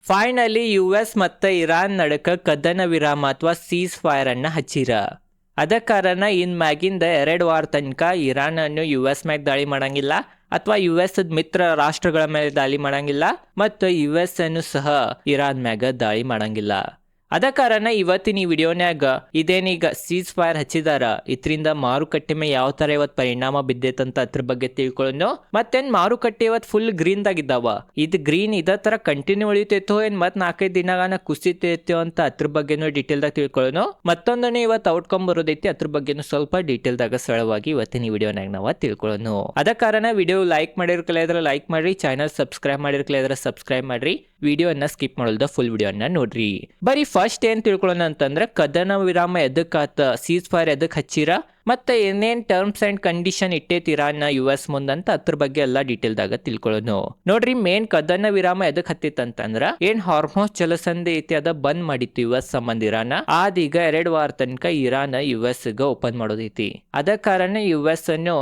Finally US ಮತ್ತು Iran ನಡಕ ಕದನ ವಿರಾಮ ಅಥವಾ ಸೀಸ್ ಫೈರ್ ಅನ್ನ ಹಚ್ಚಿರ. ಅದ ಕಾರಣ ಇನ್ ಮ್ಯಾಗಿಂದ 2 ವಾರ ತನಕ ಇರಾನ್ ಅನ್ನು US ಮ್ಯಾಗ ದಾಳಿ ಮಾಡಂಗಿಲ್ಲ ಅಥವಾ US ಮಿತ್ರ ರಾಷ್ಟ್ರಗಳ ಮೇಲೆ ದಾಳಿ ಮಾಡಂಗಿಲ್ಲ ಮತ್ತು US ಅನ್ನು ಸಹ ಇರಾನ್ ಮ್ಯಾಗ ದಾಳಿ ಮಾಡಂಗಿಲ್ಲ. ಅದ ಕಾರಣ ಇವತ್ತಿನ ಈ ವಿಡಿಯೋನ್ಯಾಗ ಇದೇನೀಗ ಸೀಸ್ ಫೈರ್ ಹಚ್ಚಿದಾರ, ಇದರಿಂದ ಮಾರುಕಟ್ಟೆ ಮೇಲೆ ಯಾವ ತರ ಇವತ್ತು ಪರಿಣಾಮ ಬಿದ್ದೈತಂತ ಅದ್ರ ಬಗ್ಗೆ ತಿಳ್ಕೊಳ್ಳೋಣ. ಮತ್ತೇನ್ ಮಾರುಕಟ್ಟೆ ಇವತ್ತು ಫುಲ್ ಗ್ರೀನ್ ದಾಗಿದ್ದಾವ, ಇದು ಗ್ರೀನ್ ಇದೇ ತರ ಕಂಟಿನ್ಯೂ ಉಳಿತೈತೋ ಏನ್ ಮತ್ 4-5 ದಿನಗಾನ ಕುಸಿತೈತೋ ಅಂತ ಅದ್ರ ಬಗ್ಗೆನೂ ಡೀಟೇಲ್ ದಾಗ ತಿಳ್ಕೊಳ್ಳೋಣ. ಮತ್ತೊಂದನ್ನು ಇವತ್ತು ಔಟ್ಕಮ್ ಬರೋದೈತಿ, ಅದ್ರ ಬಗ್ಗೆನೂ ಸ್ವಲ್ಪ ಡೀಟೇಲ್ ದಾಗ ಸರಳವಾಗಿ ಇವತ್ತಿನ ಈ ವಿಡಿಯೋನಾಗ ನಾವು ತಿಳ್ಕೊಳ್ಳೋಣ. ಅದ ಕಾರಣ ವಿಡಿಯೋ ಲೈಕ್ ಮಾಡಿರ್ಕಲ್ಲ ಲೈಕ್ ಮಾಡ್ರಿ, ಚಾನಲ್ ಸಬ್ಸ್ಕ್ರೈಬ್ ಮಾಡಿರ್ಕಲ್ಲ ಸಬ್ಸ್ಕ್ರೈಬ್ ಮಾಡ್ರಿ, ವಿಡಿಯೋನ ಸ್ಕಿಪ್ ಮಾಡೋದ ಫುಲ್ ವಿಡಿಯೋನ ನೋಡ್ರಿ. ಬರೀ ಫಸ್ಟ್ ಏನ್ ತಿಳ್ಕೊಳ್ಳೋಣ ಅಂತಂದ್ರೆ ಕದನ ವಿರಾಮ ಎದಕ್ಕಾತ, ಸೀಸ್ ಫೈರ್ ಎದಕ್ ಹಚ್ಚಿರ, ಮತ್ತೆ ಏನೇನ್ ಟರ್ಮ್ಸ್ ಅಂಡ್ ಕಂಡೀಷನ್ ಇಟ್ಟೈತಿ ಇರಾನ್ US ಮುಂದಂತ ಅದ್ರ ಬಗ್ಗೆ ಎಲ್ಲ ಡೀಟೇಲ್ ದಾಗ ತಿಳ್ಕೊಳ್ಳೋಣ. ನೋಡ್ರಿ, ಮೇನ್ ಕದನ ವಿರಾಮ ಎದಕ್ ಹತ್ತಿತ್ತಂತಂದ್ರ ಏನ್ ಹಾರ್ಮೋಸ್ ಜಲಸಂಧಿ ಐತಿ ಅದ ಬಂದ್ ಮಾಡಿತ್ತು US ಸಂಬಂಧ ಇರಾನ್. ಆದೀಗ 2 ವಾರ ತನಕ ಇರಾನ್ US ಗ ಓಪನ್ ಮಾಡೋದೈತಿ. ಅದ ಕಾರಣ US ಅನ್ನು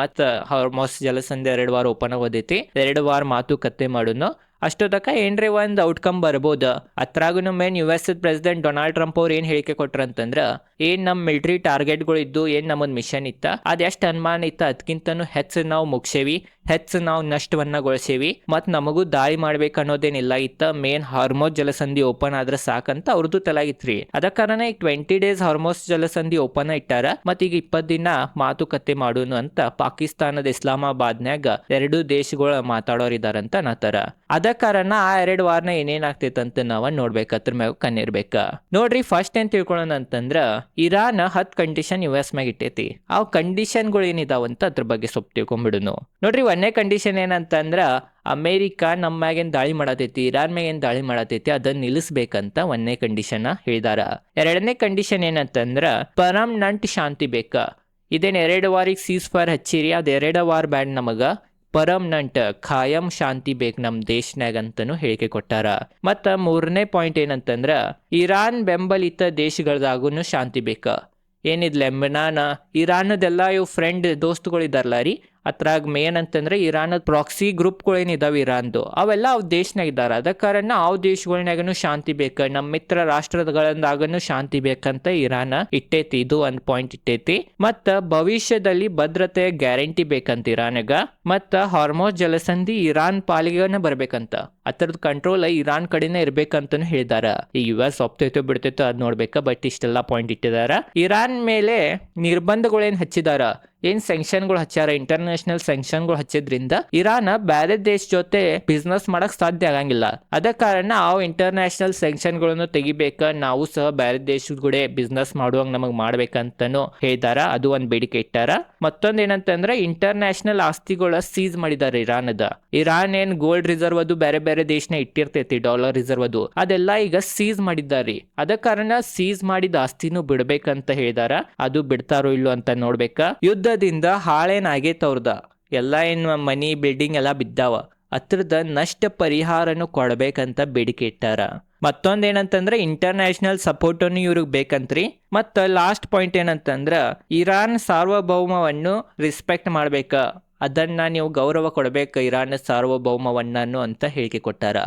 ಮತ್ತ ಹಾರ್ಮೋಸ್ ಜಲಸಂಧಿ 2 ವಾರ ಓಪನ್ ಆಗೋದೈತಿ. 2 ವಾರ ಮಾತುಕತೆ ಮಾಡೋಣ, ಅಷ್ಟೊತ್ತಕ ಏನ್ರಿ ಒಂದ್ ಔಟ್ಕಮ್ ಬರ್ಬೋದು. ಅತ್ರಾಗೂ main US president Donald Trump ಅವ್ರು ಏನ್ ಹೇಳಿಕೆ ಕೊಟ್ರಂತಂದ್ರ ಏನ್ ನಮ್ ಮಿಲಿಟರಿ ಟಾರ್ಗೆಟ್ಗಳು ಇದ್ದು, ಏನ್ ನಮ್ಮದ್ ಮಿಷನ್ ಇತ್ತ ಅದ್ ಎಷ್ಟ್ ಅನುಮಾನ ಇತ್ತ ಅದಕ್ಕಿಂತನೂ ಹೆಚ್ಚು ನಾವು ಮುಗ್ಸೇವಿ, ಹೆಚ್ಚು ನಾವು ನಷ್ಟವನ್ನಗೊಳಿಸೇವಿ, ಮತ್ ನಮಗೂ ದಾಳಿ ಮಾಡ್ಬೇಕು ಅನ್ನೋದೇನಿಲ್ಲ ಇತ್ತ. ಮೇನ್ ಹಾರ್ಮೋಸ್ ಜಲಸಂಧಿ ಓಪನ್ ಆದ್ರೆ ಸಾಕಂತ ಅವ್ರದ್ದು ತಲಾಗಿತ್ರಿ. ಅದ ಕಾರಣ ಈಗ 20 days ಹಾರ್ಮೋಸ್ ಜಲಸಂಧಿ ಓಪನ್ ಇಟ್ಟಾರ. ಮತ್ ಈಗ 20 ದಿನ ಮಾತುಕತೆ ಮಾಡೋನು ಅಂತ ಪಾಕಿಸ್ತಾನದ ಇಸ್ಲಾಮಾಬಾದ್ನ್ಯಾಗ 2 ದೇಶಗಳು ಮಾತಾಡೋರಿದಾರಂತ ಅನ್ನತಾರ. ಅದ ಕಾರಣ ಆ 2 ವಾರನ ಏನೇನ್ ಆಗ್ತೈತಂತ ನಾವ ನೋಡ್ಬೇಕ, ಅದ್ರ ಮ್ಯಾಗ ಕಣ್ಣಿರ್ಬೇಕ. ನೋಡ್ರಿ, ಫಸ್ಟ್ ಏನ್ ತಿಳ್ಕೊಳ್ಳೋಣ ಅಂತಂದ್ರ ಇರಾನ್ 10 ಕಂಡೀಷನ್ US ಮ್ಯಾಗ ಇಟ್ಟೈತಿ. ಆ ಕಂಡೀಷನ್ಗಳು ಏನಿದಾವಂತ ಅದ್ರ ಬಗ್ಗೆ ಸ್ವಲ್ಪ ತಿಳ್ಕೊಂಡ್ಬಿಡುನು. ನೋಡ್ರಿ, 1ನೇ ಕಂಡೀಷನ್ ಏನಂತಂದ್ರ ಅಮೇರಿಕಾ ನಮ್ಮ ಮ್ಯಾಗೇನ್ ದಾಳಿ ಮಾಡತೈತಿ, ಇರಾನ್ ಮ್ಯಾಗೇನ್ ದಾಳಿ ಮಾಡತೈತಿ ಅದನ್ನ ನಿಲ್ಲಿಸ್ಬೇಕಂತ 1ನೇ ಕಂಡೀಷನ್ ಹೇಳಿದಾರ. 2ನೇ ಕಂಡೀಷನ್ ಏನಂತಂದ್ರ ಪರ್ಮನೆಂಟ್ ಶಾಂತಿ ಬೇಕ. ಇದೇನ್ 2 ವಾರಿಗೆ ಸೀಸ್ ಫೈರ್ ಹಚ್ಚಿರಿ, ಅದ್ 2 ವಾರ ಬ್ಯಾಡ್, ನಮಗ ಪರ್ಮನೆಂಟ್ ಖಾಯಂ ಶಾಂತಿ ಬೇಕು ನಮ್ ದೇಶನಾಗ ಅಂತಾನು ಹೇಳಿಕೆ ಕೊಟ್ಟಾರ. ಮತ್ತ 3ನೇ ಪಾಯಿಂಟ್ ಏನಂತಂದ್ರ ಇರಾನ್ ಬೆಂಬಲಿತ ದೇಶಗಳದಾಗೂ ಶಾಂತಿ ಬೇಕ. ಏನಿದ್ ಲೆಬನಾನ್, ಇರಾನದೆಲ್ಲ ಇವು ಫ್ರೆಂಡ್ ದೋಸ್ತುಗಳು ಇದಾರಲ್ಲ ರೀ, ಅದ್ರಾಗ ಮೇನ್ ಅಂತಂದ್ರೆ ಇರಾನ್ ಪ್ರಾಕ್ಸಿ ಗ್ರೂಪ್ಗಳು ಏನಿದಾವ ಇರಾನ್ದು, ಅವೆಲ್ಲ ಅವ್ ದೇಶನಾಗ ಇದ್ದಾರ. ಅದ ಕಾರಣ ಅವ್ ದೇಶಗಳನ್ನಾಗನು ಶಾಂತಿ ಬೇಕ, ನಮ್ಮ ಮಿತ್ರ ರಾಷ್ಟ್ರಗಳಾಗನು ಶಾಂತಿ ಬೇಕಂತ ಇರಾನ್ ಇಟ್ಟೈತಿ. ಇದು ಒಂದ್ ಪಾಯಿಂಟ್ ಇಟ್ಟೈತಿ. ಮತ್ತ ಭವಿಷ್ಯದಲ್ಲಿ ಭದ್ರತೆಯ ಗ್ಯಾರಂಟಿ ಬೇಕಂತ ಇರಾನ್ಗ. ಮತ್ತ ಹಾರ್ಮೋಸ್ ಜಲಸಂಧಿ ಇರಾನ್ ಪಾಲಿಗೆನ ಬರ್ಬೇಕಂತ, ಅದ್ರದ್ ಕಂಟ್ರೋಲ್ ಇರಾನ್ ಕಡೆನೇ ಇರ್ಬೇಕಂತನು ಹೇಳಿದಾರ. ಈ US ಒಪ್ತೈತೋ ಬಿಡ್ತೈತೋ ಅದ್ ನೋಡ್ಬೇಕ, ಬಟ್ ಇಷ್ಟೆಲ್ಲಾ ಪಾಯಿಂಟ್ ಇಟ್ಟಿದಾರ. ಇರಾನ್ ಮೇಲೆ ನಿರ್ಬಂಧಗಳೇನ್ ಹಚ್ಚಿದಾರ, ಏನ್ ಸ್ಯಾಂಕ್ಷನ್ಗಳು ಹಚ್ಚಾರ, ಇಂಟರ್ನ್ಯಾಷನಲ್ ಸ್ಯಾಂಕ್ಷನ್ಗಳು ಹಚ್ಚಿದ್ರಿಂದ ಇರಾನ್ ಬ್ಯಾರೆ ದೇಶ ಜೊತೆ ಬಿಸ್ನೆಸ್ ಮಾಡಕ್ ಸಾಧ್ಯ ಆಗಂಗಿಲ್ಲ. ಅದ ಕಾರಣ ಅವ್ ಇಂಟರ್ನ್ಯಾಷನಲ್ ಸ್ಯಾಂಕ್ಷನ್ಗಳನ್ನು ತೆಗಿಬೇಕ, ನಾವು ಸಹ ಬ್ಯಾರೆ ದೇಶದ ಕೂಡ ಬಿಸ್ನೆಸ್ ಮಾಡುವಂಗ ನಮಗ್ ಮಾಡ್ಬೇಕಂತನೂ ಹೇಳಿದಾರ. ಅದು ಒಂದ್ ಬೇಡಿಕೆ ಇಟ್ಟಾರ. ಮತ್ತೊಂದ್ ಏನಂತಂದ್ರೆ ಇಂಟರ್ನ್ಯಾಷನಲ್ ಆಸ್ತಿಗಳ ಸೀಸ್ ಮಾಡಿದಾರೆ ಇರಾನ್ದ. ಇರಾನ್ ಏನ್ ಗೋಲ್ಡ್ ರಿಸರ್ವ್ ಅದು ಬೇರೆ ಬೇರೆ ದೇಶನ ಇಟ್ಟಿರ್ತೈತಿ, ಡಾಲರ್ ರಿಸರ್ವ್ ಅದು, ಅದೆಲ್ಲ ಈಗ ಸೀಸ್ ಮಾಡಿದಾರಿ. ಅದ ಕಾರಣ ಸೀಸ್ ಮಾಡಿದ ಆಸ್ತಿನೂ ಬಿಡ್ಬೇಕಂತ ಹೇಳಿದಾರ. ಅದು ಬಿಡ್ತಾರೋ ಇಲ್ಲೋ ಅಂತ ನೋಡ್ಬೇಕ. ಯುದ್ಧದಿಂದ ಹಾಳೇನ್ ಆಗೈತ ಅವ್ರದ, ಎಲ್ಲ ಏನ್ ಮನಿ ಬಿಲ್ಡಿಂಗ್ ಎಲ್ಲ ಬಿದ್ದಾವ, ಅದ್ರದ ನಷ್ಟ ಪರಿಹಾರನು ಕೊಡ್ಬೇಕಂತ ಬೇಡಿಕೆ ಇಟ್ಟಾರ. ಮತ್ತೊಂದ್ ಏನಂತಂದ್ರೆ ಇಂಟರ್ನ್ಯಾಷನಲ್ ಸಪೋರ್ಟ್ ಅನ್ನು ಇವ್ರಿಗೆ ಬೇಕಂತ್ರಿ. ಮತ್ತ ಲಾಸ್ಟ್ ಪಾಯಿಂಟ್ ಏನಂತಂದ್ರ ಇರಾನ್ ಸಾರ್ವಭೌಮವನ್ನು ರೆಸ್ಪೆಕ್ಟ್ ಮಾಡ್ಬೇಕ, ಅದನ್ನ ನೀವು ಗೌರವ ಕೊಡ್ಬೇಕ ಇರಾನ್ ಸಾರ್ವಭೌಮವನ್ನನು ಅಂತ ಹೇಳಿಕೆ ಕೊಟ್ಟಾರ.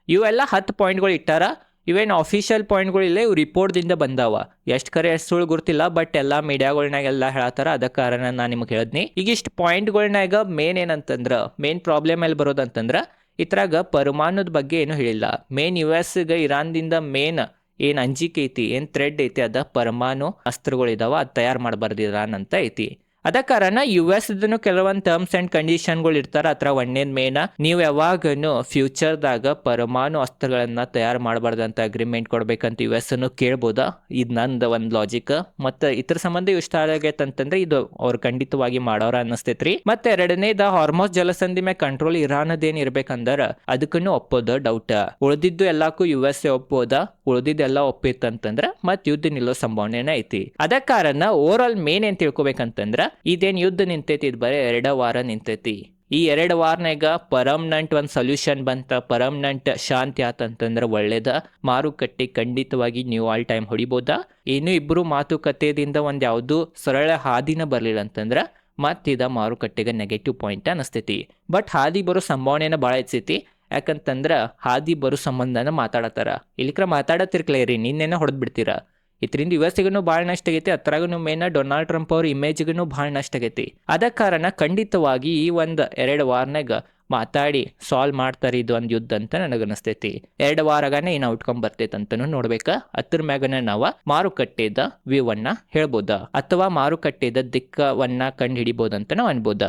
ಇವೆಲ್ಲ 10 ಪಾಯಿಂಟ್ಗಳು ಇಟ್ಟಾರ. ಇವೇನು ಅಫಿಷಿಯಲ್ ಪಾಯಿಂಟ್ಗಳು ಇಲ್ಲ, ಇವು ರಿಪೋರ್ಟ್ದಿಂದ ಬಂದಾವ. ಎಷ್ಟು ಕರೆ ಎಷ್ಟು ಸುಳ್ಳು ಗೊತ್ತಿಲ್ಲ, ಬಟ್ ಎಲ್ಲ ಮೀಡಿಯಾಗಳ್ನಾಗೆಲ್ಲ ಹೇಳತ್ತಾರ. ಅದ ಕಾರಣ ನಾನು ನಿಮ್ಗೆ ಹೇಳಿದ್ನಿ. ಈಗ ಇಷ್ಟು ಪಾಯಿಂಟ್ಗಳ್ನಾಗ ಮೇನ್ ಏನಂತಂದ್ರ ಮೇನ್ ಪ್ರಾಬ್ಲಮ್ ಎಲ್ಲಿ ಬರೋದಂತಂದ್ರ ಇದ್ರಾಗ ಪರಮಾಣುದ ಬಗ್ಗೆ ಏನು ಹೇಳಿಲ್ಲ. ಮೇನ್ US ಇರಾನ್ದಿಂದ ಮೇನ್ ಏನ್ ಅಂಜಿಕೆ ಐತಿ, ಏನ್ ಥ್ರೆಡ್ ಐತಿ, ಅದ ಪರಮಾಣು ಅಸ್ತ್ರಗಳಿದಾವ, ಅದು ತಯಾರು ಮಾಡಬಾರ್ದು ಇರಾನ್ ಅಂತ ಐತಿ. ಅದ ಕಾರಣ US ಕೆಲವೊಂದು ಟರ್ಮ್ಸ್ ಅಂಡ್ ಕಂಡೀಷನ್ಗಳು ಇರ್ತಾರ. ಅತ್ರ 1ನೇದ್ ಮೇನ್, ನೀವು ಯಾವಾಗನು ಫ್ಯೂಚರ್ದಾಗ ಪರಮಾಣು ಅಸ್ತ್ರಗಳನ್ನ ತಯಾರು ಮಾಡಬಾರ್ದಂತ ಅಗ್ರಿಮೆಂಟ್ ಕೊಡ್ಬೇಕಂತ US ಕೇಳ್ಬೋದ. ಇದು ನಂದ ಒಂದ್ ಲಾಜಿಕ್. ಮತ್ತ ಇತರ ಸಂಬಂಧ ಇಷ್ಟ ಆಗೈತಂತಂದ್ರೆ ಇದು ಅವ್ರು ಖಂಡಿತವಾಗಿ ಮಾಡೋರ ಅನ್ನಿಸ್ತೈತ್ರಿ. ಮತ್ತೆ 2ನೇದ ಹಾರ್ಮೋಸ್ ಜಲಸಂಧಿ ಮೇಲೆ ಕಂಟ್ರೋಲ್ ಇರಾನದೇನ್ ಇರ್ಬೇಕಂದ್ರ ಅದಕ್ಕೂ ಒಪ್ಪೋದ ಡೌಟ್. ಉಳಿದಿದ್ದು ಎಲ್ಲಕ್ಕೂ US ಒಪ್ಪೋದ, ಉಳಿದಿದ್ದೆಲ್ಲ ಒಪ್ಪಿತ್ತಂತಂದ್ರ ಮತ್ ಯುದ್ಧ ನಿಲ್ಲೋ ಸಂಭಾವನೆ ಐತಿ. ಅದ ಕಾರಣ ಓವರ್ ಆಲ್ ಮೇನ್ ಏನ್ ತಿಳ್ಕೊಬೇಕಂತಂದ್ರ ಇದೇನ್ ಯುದ್ಧ ನಿಂತೈತಿ, ಇದು ಬರೀ 2 ವಾರ ನಿಂತೈತಿ. ಈ 2 ವಾರನಾಗ ಪರ್ಮನೆಂಟ್ ಒಂದ್ ಸೊಲ್ಯೂಷನ್ ಬಂತ, ಪರ್ಮನೆಂಟ್ ಶಾಂತಿ ಆತಂತಂದ್ರ ಒಳ್ಳೇದ. ಮಾರುಕಟ್ಟೆ ಖಂಡಿತವಾಗಿ ನ್ಯೂ ಆಲ್ ಟೈಮ್ ಹೊಡಿಬೋದ. ಏನು ಇಬ್ರು ಮಾತುಕತೆದಿಂದ ಒಂದ್ ಯಾವ್ದು ಸರಳ ಹಾದಿನ ಬರ್ಲಿಲ್ಲ ಅಂತಂದ್ರ ಮತ್ತಿದ ಮಾರುಕಟ್ಟೆಗೆ ನೆಗೆಟಿವ್ ಪಾಯಿಂಟ್ ಅನಸ್ತೈತಿ. ಬಟ್ ಹಾದಿ ಬರೋ ಸಂಭಾವನೆನ ಭಾಳ ಹೆಚ್ಚೈತಿ. ಯಾಕಂತಂದ್ರೆ ಹಾದಿ ಬರೋ ಸಂಬಂಧನ ಮಾತಾಡತ್ತಾರ. ಇಲ್ಲಿಕ್ರ ಮಾತಾಡತ್ತಿರ್ಕ್ಲೇರಿ ನಿನ್ನೆನ ಹೊಡೆದ್ ಬಿಡ್ತೀರ. ಇದರಿಂದ ಯುಎಸ್ಸಿಗೂ ಭಾಳ ನಷ್ಟ ಆಗೈತಿ, ಅತ್ರಾಗೂ ಮೇನ ಡೊನಾಲ್ಡ್ ಟ್ರಂಪ್ ಅವ್ರ ಇಮೇಜ್ಗೂ ಭಾಳ ನಷ್ಟ ಆಗೈತಿ. ಅದ ಕಾರಣ ಖಂಡಿತವಾಗಿ ಈ ಒಂದು 2 ವಾರನಾಗ ಮಾತಾಡಿ ಸಾಲ್ವ್ ಮಾಡ್ತಾರೆ ಇದು ಒಂದು ಯುದ್ಧ ಅಂತ ನನಗನ್ನಿಸ್ತೈತಿ. 2 ವಾರಗಾನೆ ಏನು ಔಟ್ಕಮ್ ಬರ್ತೈತೆ ಅಂತನೂ ನೋಡ್ಬೇಕ. ಅದ್ರ ಮ್ಯಾಗನ ನಾವು ಮಾರುಕಟ್ಟೆದ ವ್ಯೂ ಅನ್ನ ಹೇಳ್ಬೋದ ಅಥವಾ ಮಾರುಕಟ್ಟೆದ ದಿಕ್ಕವನ್ನ ಕಂಡು ಹಿಡಿಬೋದಂತ ನಾವು ಅನ್ಬೋದ.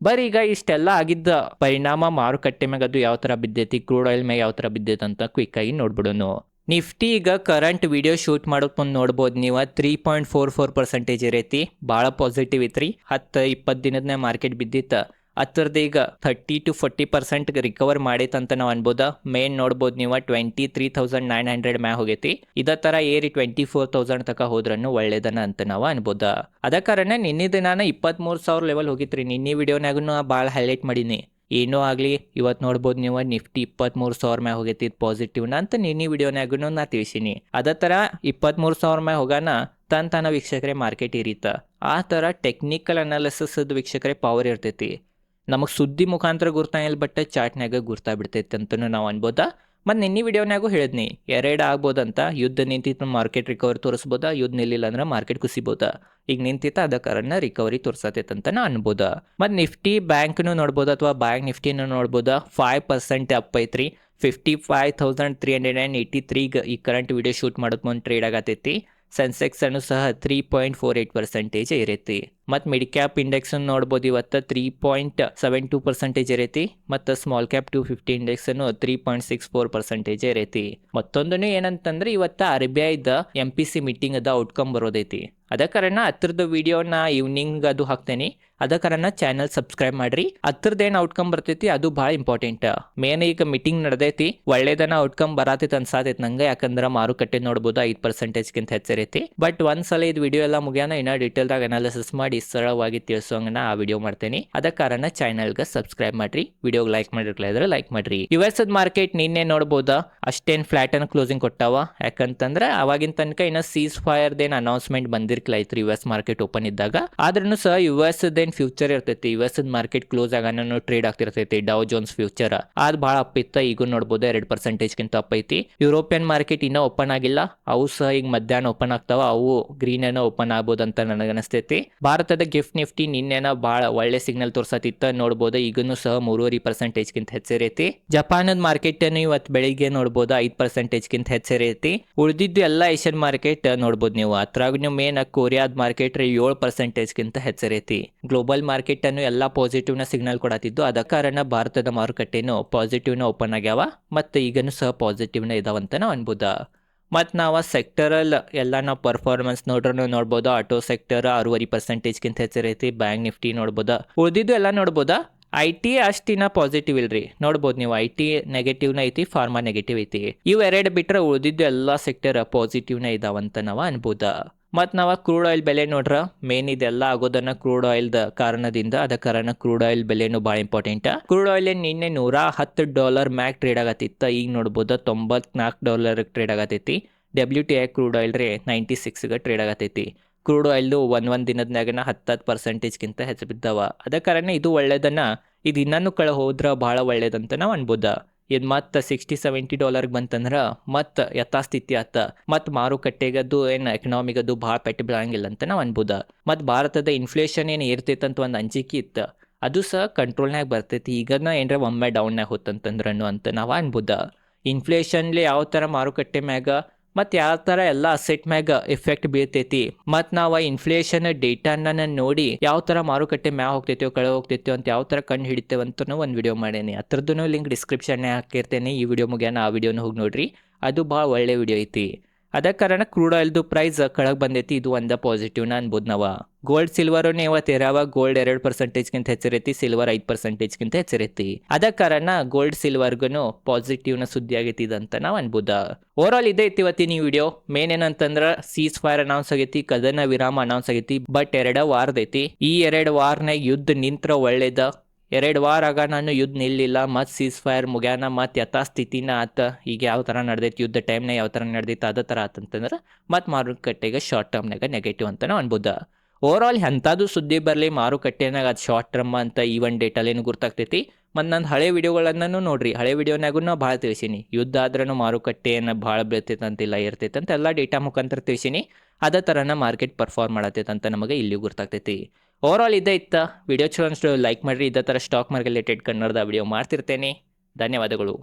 ಬರೀ ಈಗ ಇಷ್ಟೆಲ್ಲ ಆಗಿದ್ದ ಪರಿಣಾಮ ಮಾರುಕಟ್ಟೆ ಮ್ಯಾಗ ಅದು ಯಾವ ತರ ಬಿದ್ದೈತಿ, ಕ್ರೂಡ್ ಆಯಿಲ್ ಮ್ಯಾಗ ಯಾವ ತರ ಬಿದ್ದೈತೆ ಅಂತ ಕ್ವಿಕ್ ಆಗಿ ನೋಡ್ಬಿಡೋನು. ನಿಫ್ಟಿ ಈಗ ಕರೆಂಟ್ ವಿಡಿಯೋ ಶೂಟ್ ಮಾಡೋದ್ಕೊಂಡು ನೋಡ್ಬೋದು ನೀವು 3.44% ಇರೈತಿ. ಭಾಳ ಪಾಸಿಟಿವ್ ಐತ್ರಿ. 10-20 ದಿನದ ಮಾರ್ಕೆಟ್ ಬಿದ್ದಿತ್ತು, ಹತ್ತರದ ಈಗ 30-40% ರಿಕವರ್ ಮಾಡೈತಂತ ನಾವು ಅನ್ಬೋದ. ಮೇನ್ ನೋಡ್ಬೋದು ನೀವು 23,900 ಮ್ಯಾ ಹೋಗೈತಿ. ಇದೇ ಥರ ಏರಿ 24,000 ತನಕ ಹೋದ್ರನ್ನು ಒಳ್ಳೇದನ ಅಂತ ನಾವು ಅನ್ಬೋದ. ಅದ ಕಾರಣ ನಿನ್ನೆ ದಿನಾನ 23,000 ಲೆವೆಲ್ ಹೋಗಿತ್ರಿ. ನಿನ್ನೆ ವಿಡಿಯೋನಾಗೂ ಭಾಳ ಹೈಲೈಟ್ ಮಾಡೀನಿ. ಏನೋ ಆಗಲಿ ಇವತ್ತು ನೋಡ್ಬೋದು ನೀವು ನಿಫ್ಟಿ 23,000 ಮ್ಯಾಗ ಹೋಗೈತಿ ಪಾಸಿಟಿವ್ನ ಅಂತ ನಿನ್ನೆ ವಿಡಿಯೋನಾಗೂ ನಾ ತಿಳಿಸೀನಿ. ಅದೇ ಥರ 23,000 ಮ್ಯಾಗ ಹೋಗಾನ ತನ್ನ ವೀಕ್ಷಕರೇ ಮಾರ್ಕೆಟ್ ಇರೀತ. ಆ ಥರ ಟೆಕ್ನಿಕಲ್ ಅನಾಲಿಸಿಸ್ ವೀಕ್ಷಕರೇ ಪವರ್ ಇರ್ತೈತಿ. ನಮಗೆ ಸುದ್ದಿ ಮುಖಾಂತರ ಗುರ್ತಾಯಿಲ್ಲ, ಬಟ್ ಚಾರ್ಟ್ನಾಗ ಗುರ್ತಾ ಬಿಡ್ತೈತೆ ಅಂತಲೂ ನಾವು ಅನ್ಬೋದ. ಮತ್ತು ನಿನ್ನೆ ವಿಡಿಯೋನಾಗೂ ಹೇಳಿದ್ನಿ 2 ಆಗ್ಬೋದಂತ. ಯುದ್ಧ ನಿಂತಿತ್ತು ಮಾರ್ಕೆಟ್ ರಿಕವರಿ ತೋರಿಸ್ಬೋದ, ಯುದ್ಧ ನಿಲ್ಲಿಲ್ಲ ಅಂದ್ರೆ ಮಾರ್ಕೆಟ್ ಕುಸಿಬೋದ. ಈಗ ನಿಂತಿತ್ತ ಅದ ಕಾರಣ ರಿಕವರಿ ತೋರ್ಸತೈತೆ ಅಂತ ನಾ ಅನ್ಬೋದ. ಮತ್ತು ನಿಫ್ಟಿ ಬ್ಯಾಂಕ್ನು ನೋಡ್ಬೋದು ಅಥವಾ ಬ್ಯಾಂಕ್ ನಿಫ್ಟಿನೂ ನೋಡ್ಬೋದ. 5% ಅಪ್ ಐತ್ರಿ. 55,383 ಈ ಕರೆಂಟ್ ವಿಡಿಯೋ ಶೂಟ್ ಮಾಡೋದು ಮುಂದೆ ಟ್ರೇಡ್ ಆಗತೈತಿ. ಸೆನ್ಸೆಕ್ಸ್ ಅನ್ನು ಸಹ 3.48% ಇರೈತಿ. ಮತ್ತು ಮಿಡ್ ಕ್ಯಾಪ್ ಇಂಡೆಕ್ಸ್ ನೋಡ್ಬೋದು ಇವತ್ತು 3.72% ಇರೈತಿ. ಮತ್ತು ಸ್ಮಾಲ್ ಕ್ಯಾಪ್ 250 ಇಂಡೆಕ್ಸ್ ಅನ್ನು 3.64% ಇರೈತಿ. ಮತ್ತೊಂದನ್ನು ಏನಂತಂದ್ರೆ ಇವತ್ತು RBIದ MPC ಮೀಟಿಂಗ್ ಅದ ಔಟ್ಕಮ್ ಬರೋದೈತಿ. ಅದ ಕಾರಣ ಹತ್ರದ ವಿಡಿಯೋನ ಈವ್ನಿಂಗ್ ಅದು ಹಾಕ್ತೇನೆ. ಅದ ಕಾರಣ ಚಾನಲ್ ಸಬ್ಸ್ಕ್ರೈಬ್ ಮಾಡ್ರಿ. ಹತ್ರದ್ದೇನು ಔಟ್ಕಮ್ ಬರ್ತೈತಿ ಅದು ಭಾಳ ಇಂಪಾರ್ಟೆಂಟ್. ಮೇನ್ ಈಗ ಮೀಟಿಂಗ್ ನಡೆದೈತಿ, ಒಳ್ಳೇದನ ಔಟ್ಕಮ್ ಬರತೈತೆ ಅನ್ಸಾತೈತಿ ನಂಗೆ. ಯಾಕಂದ್ರೆ ಮಾರುಕಟ್ಟೆ ನೋಡ್ಬೋದು 5%ಗಿಂತ ಹೆಚ್ಚಿರೈತಿ. ಬಟ್ ಒಂದ್ಸಲ ಇದು ವಿಡಿಯೋ ಎಲ್ಲ ಮುಗಿಯೋಣ ಇನ್ನ ಡೀಟೇಲ್ದಾಗ ಅನಾಲಿಸಿಸ್ ಮಾಡಿ ಸರಳವಾಗಿ ತಿಳಿಸೋಂಗನ ಆ ವಿಡಿಯೋ ಮಾಡ್ತೇನೆ. ಅದ ಕಾರಣ ಚಾನಲ್ಗೆ ಸಬ್ಸ್ಕ್ರೈಬ್ ಮಾಡ್ರಿ. ವಿಡಿಯೋಗೆ ಲೈಕ್ ಮಾಡಿರ್ಲಿದ್ರೆ ಲೈಕ್ ಮಾಡ್ರಿ. US ಮಾರ್ಕೆಟ್ ನಿನ್ನೆ ನೋಡ್ಬೋದ ಅಷ್ಟೇನ್ ಫ್ಲಾಟ್ ಅನ್ನು ಕ್ಲೋಸಿಂಗ್ ಕೊಟ್ಟಾವ. ಯಾಕಂತಂದ್ರೆ ಅವಾಗಿನ ತನಕ ಇನ್ನ ಸೀಸ್ ಫೈರ್ ದೇನ್ ಅನೌನ್ಸ್ಮೆಂಟ್ ಬಂದಿರ್ಕಲೈತ್ರಿ US ಮಾರ್ಕೆಟ್ ಓಪನ್ ಇದ್ದಾಗ. ಆದ್ರೂ ಸಹ US ದೇನ್ ಫ್ಯೂಚರ್ ಇರ್ತೈತಿ. US ಮಾರ್ಕೆಟ್ ಕ್ಲೋಸ್ ಆಗಾನು ಟ್ರೇಡ್ ಆಗ್ತಿರ್ತೈತಿ. ಡೌ ಜೋನ್ಸ್ ಫ್ಯೂಚರ್ ಅದ್ ಭಾಳ ಅಪ್ ಇತ್ತ. ಈಗ ನೋಡ್ಬೋದು 2%ಗಿಂತ ಅಪ್ ಐತಿ. ಯುರೋಪಿಯನ್ ಮಾರ್ಕೆಟ್ ಇನ್ನೂ ಓಪನ್ ಆಗಿಲ್ಲ, ಅವು ಸಹ ಈಗ ಮಧ್ಯಾಹ್ನ ಓಪನ್ ಆಗ್ತಾವ. ಅವು ಗ್ರೀನ್ ಏನೋ ಓಪನ್ ಆಗ್ಬೋದಂತ ನನಗನಿಸ್ತೈತಿ. ಭಾರತದ ಗಿಫ್ಟ್ ನಿಫ್ಟಿ ನಿನ್ನೆನ ಭಾಳ ಒಳ್ಳೆ ಸಿಗ್ನಲ್ ತೋರ್ಸತಿತ್ತ ನೋಡ್ಬೋದು. ಈಗನು ಸಹ 3.5%ಗಿಂತ ಹೆಚ್ಚಿರೈತಿ. ಜಪಾನದ ಮಾರ್ಕೆಟ್ ಅನ್ನು ಇವತ್ತು ಬೆಳಿಗ್ಗೆ ನೋಡ್ಬೋದು 5%ಗಿಂತ ಹೆಚ್ಚಿರೈತಿ. ಉಳಿದಿದ್ದು ಎಲ್ಲ ಏಷ್ಯನ್ ಮಾರ್ಕೆಟ್ ನೋಡ್ಬೋದು ನೀವು. ಅದ್ರಾಗ ನೀವು ಮೇನ್ ಕೊರಿಯಾದ ಮಾರ್ಕೆಟ್ 7%ಗಿಂತ ಹೆಚ್ಚಿರೈತಿ. ಗ್ಲೋಬಲ್ ಮಾರ್ಕೆಟ್ ಅನ್ನು ಎಲ್ಲ ಪಾಸಿಟಿವ್ನ ಸಿಗ್ನಲ್ ಕೊಡತ್ತಿದ್ದು. ಅದ ಕಾರಣ ಭಾರತದ ಮಾರುಕಟ್ಟೆನು ಪಾಸಿಟಿವ್ನ ಓಪನ್ ಆಗ್ಯಾವ ಮತ್ತು ಈಗನು ಸಹ ಪಾಸಿಟಿವ್ನ ಇದಾವಂತ ನಾವು ಅನ್ಬೋದ. ಮತ್ತು ನಾವು ಸೆಕ್ಟರಲ್ ಎಲ್ಲ ನಾವು ಪರ್ಫಾರ್ಮೆನ್ಸ್ ನೋಡ್ಬೋದು. ಆಟೋ ಸೆಕ್ಟರ್ 6.5%ಗಿಂತ ಹೆಚ್ಚಿರೈತಿ. ಬ್ಯಾಂಕ್ ನಿಫ್ಟಿ ನೋಡ್ಬೋದ. ಉಳಿದಿದ್ದು ಎಲ್ಲ ನೋಡ್ಬೋದ. IT ಅಷ್ಟಿನ ಪಾಸಿಟಿವ್ ಇಲ್ರಿ. ನೋಡ್ಬೋದು ನೀವು IT ನೆಗೆಟಿವ್ನ ಐತಿ, ಫಾರ್ಮಾ ನೆಗೆಟಿವ್ ಐತಿ. ಇವು 2 ಬಿಟ್ರೆ ಉಳಿದಿದ್ದು ಎಲ್ಲ ಸೆಕ್ಟರ್ ಪಾಸಿಟಿವ್ನ ಇದಾವಂತ ನಾವು ಅನ್ಬೋದ. ಮತ್ತು ನಾವು ಕ್ರೂಡ್ ಆಯಿಲ್ ಬೆಲೆ ನೋಡ್ರ ಮೇನ್ ಇದೆಲ್ಲ ಆಗೋದನ್ನ ಕ್ರೂಡ್ ಆಯಿಲ್ದ ಕಾರಣದಿಂದ. ಅದ ಕಾರಣ ಕ್ರೂಡ್ ಆಯಿಲ್ ಬೆಲೆನೂ ಭಾಳ ಇಂಪಾರ್ಟೆಂಟ್. ಕ್ರೂಡ್ ಆಯಿಲ್ ನಿನ್ನೆ $110 ಮ್ಯಾಗ್ ಟ್ರೇಡ್ ಆಗತ್ತಿತ್ತ. ಈಗ ನೋಡ್ಬೋದು $94 ಟ್ರೇಡ್ ಆಗತೈತಿ. WTI ಕ್ರೂಡ್ ಆಯಿಲ್ 96ಗೆ ಟ್ರೇಡ್ ಆಗತೈತಿ. ಕ್ರೂಡ್ ಆಯಿಲ್ದು ಒಂದ್ ದಿನದ್ನಾಗನ 10%ಗಿಂತ ಹೆಚ್ಚು ಬಿದ್ದಾವ. ಅದ ಕಾರಣ ಇದು ಒಳ್ಳೇದನ್ನ. ಇದು ಇನ್ನೂ ಕಳೆ ಹೋದ್ರ ಭಾಳ ಒಳ್ಳೇದಂತ ನಾವು ಅನ್ಬೋದ. ಇದು ಮತ್ತೆ $60-70 ಬಂತಂದ್ರೆ ಮತ್ತೆ ಯಥಾಸ್ಥಿತಿ ಆತ. ಮತ್ತು ಮಾರುಕಟ್ಟೆಗದು ಏನು ಎಕನಾಮಿಗದು ಭಾಳ ಪೆಟ್ಟು ಬೀಳಂಗಿಲ್ಲ ಅಂತ ನಾವು ಅನ್ಬೋದ. ಮತ್ತು ಭಾರತದ ಇನ್ಫ್ಲೇಷನ್ ಏನು ಇರ್ತೈತಂತ ಒಂದು ಅಂಜಿಕೆ ಇತ್ತು, ಅದು ಸಹ ಕಂಟ್ರೋಲ್ನಾಗ ಬರ್ತೈತಿ. ಈಗನ ಏನರ ಒಮ್ಮೆ ಡೌನ್ನಾಗ ಹೋತಂತಂದ್ರನು ಅಂತ ನಾವು ಅನ್ಬೋದ. ಇನ್ಫ್ಲೇಷನ್ಲಿ ಯಾವ ಥರ ಮಾರುಕಟ್ಟೆ ಮ್ಯಾಗ ಮತ್ತು ಯಾವ ಥರ ಎಲ್ಲ ಅಸೆಟ್ ಮ್ಯಾಗ ಎಫೆಕ್ಟ್ ಬೀಳ್ತೈತಿ. ಮತ್ತು ನಾವು ಇನ್ಫ್ಲೇಷನ್ ಡೇಟಾನ ನೋಡಿ ಯಾವ ಥರ ಮಾರುಕಟ್ಟೆ ಮ್ಯಾಗ ಹೋಗ್ತೈತೋ ಕಳೆ ಹೋಗ್ತೈತೋ ಅಂತ ಯಾವ ಥರ ಕಂಡು ಹಿಡಿತೇವೆ ಅಂತನೂ ಒಂದು ವಿಡಿಯೋ ಮಾಡೇನಿ. ಅದ್ರದ್ದು ಲಿಂಕ್ ಡಿಸ್ಕ್ರಿಪ್ಷನ್ನೇ ಹಾಕಿರ್ತೇನೆ. ಈ ವಿಡಿಯೋ ಮುಗಿಯೋಣ ಆ ವಿಡಿಯೋನ ಹೋಗಿ ನೋಡ್ರಿ. ಅದು ಭಾಳ ಒಳ್ಳೆ ವಿಡಿಯೋ ಐತಿ. ಅದ ಕಾರಣ ಕ್ರೂಡ್ ಆಯಿಲ್ದು ಪ್ರೈಸ್ ಕೆಳಗೆ ಬಂದೈತಿ. ಇದು ಒಂದು ಪಾಸಿಟಿವ್ನ ಅನ್ಬೋದು ನಾವು. ಗೋಲ್ಡ್ ಸಿಲ್ವರು ಇವತ್ತು ಇರಾವ. ಗೋಲ್ಡ್ 2%ಗಿಂತ ಹೆಚ್ಚಿರೈತಿ. ಸಿಲ್ವರ್ 5%ಗಿಂತ ಹೆಚ್ಚಿರೈತಿ. ಅದ ಕಾರಣ ಗೋಲ್ಡ್ ಸಿಲ್ವರ್ಗೂ ಪಾಸಿಟಿವ್ನ ಸುದ್ದಿ ಆಗೈತಿ ಇದಂತ ನಾವು ಅನ್ಬೋದ. ಓವರ್ ಆಲ್ ಇದೇ ಐತಿ ಇವತ್ತಿನ ಈ ವಿಡಿಯೋ. ಮೇನ್ ಏನಂತಂದ್ರೆ ಸೀಸ್ ಫೈರ್ ಅನೌನ್ಸ್ ಆಗೈತಿ, ಕದನ ವಿರಾಮ ಅನೌನ್ಸ್ ಆಗೈತಿ. ಬಟ್ 2 ವಾರದೈತಿ. ಈ 2 ವಾರನಾಗ ಯುದ್ಧ ನಿಂತ್ರ ಒಳ್ಳೇದ. 2 ವಾರ ಆಗ ನಾನು ಯುದ್ಧ ನಿಲ್ಲಿಲ್ಲ, ಮತ್ತು ಸೀಸ್ ಫೈರ್ ಮುಗ್ಯಾನ, ಮತ್ತು ಯಥಾಸ್ಥಿತಿನ ಆತ. ಈಗ ಯಾವ ಥರ ನಡೆದೈತಿ ಯುದ್ಧ ಟೈಮ್ನಾಗ ಯಾವ ಥರ ನಡೆದೈತೆ ಅದೇ ಥರ ಆತಂತಂದ್ರೆ ಮತ್ತು ಮಾರುಕಟ್ಟೆಗೆ ಶಾರ್ಟ್ ಟರ್ಮ್ನಾಗ ನೆಗೆಟಿವ್ ಅಂತ ನಾವು ಅನ್ಬೋದ. ಓವರ್ ಆಲ್ ಎಂಥದ್ದು ಸುದ್ದಿ ಬರಲಿ ಮಾರುಕಟ್ಟೆನಾಗ ಅದು ಶಾರ್ಟ್ ಟರ್ಮ್ ಅಂತ ಈವನ್ ಡೇಟಲ್ಲೇನು ಗುರ್ತಾಗ್ತೈತಿ. ಮತ್ತು ನನ್ನ ಹಳೆ ವಿಡಿಯೋಗಳನ್ನು ನೋಡ್ರಿ. ಹಳೆ ವಿಡಿಯೋನಾಗೂ ನಾವು ಭಾಳ ತಿಳಿಸೀನಿ. ಯುದ್ಧ ಆದ್ರೂ ಮಾರುಕಟ್ಟೆಯನ್ನು ಭಾಳ ಬೀಳ್ತೈತೆ ಅಂತಿಲ್ಲ, ಇರ್ತೈತೆ ಅಂತ ಎಲ್ಲ ಡೇಟಾ ಮುಖಾಂತರ ತಿಳಿಸೀನಿ. ಅದೇ ಥರನ ಮಾರ್ಕೆಟ್ ಪರ್ಫಾರ್ಮ್ ಮಾಡತ್ತೈತೆ ಅಂತ ನಮಗೆ ಇಲ್ಲಿ ಗೊತ್ತಾಗ್ತೈತಿ. ಓವರಾಲ್ ಇದೇ ಇತ್ತ ವಿಡಿಯೋ ಚಲೋ ಅನಿಸ್ತು ಲೈಕ್ ಮಾಡಿರಿ. ಇದೇ ಥರ ಸ್ಟಾಕ್ ಮಾರ್ಕೆಟ್ ರಿಲೇಟೆಡ್ ಕನ್ನಡದ ವಿಡಿಯೋ ಮಾಡ್ತಿರ್ತೇನೆ. ಧನ್ಯವಾದಗಳು.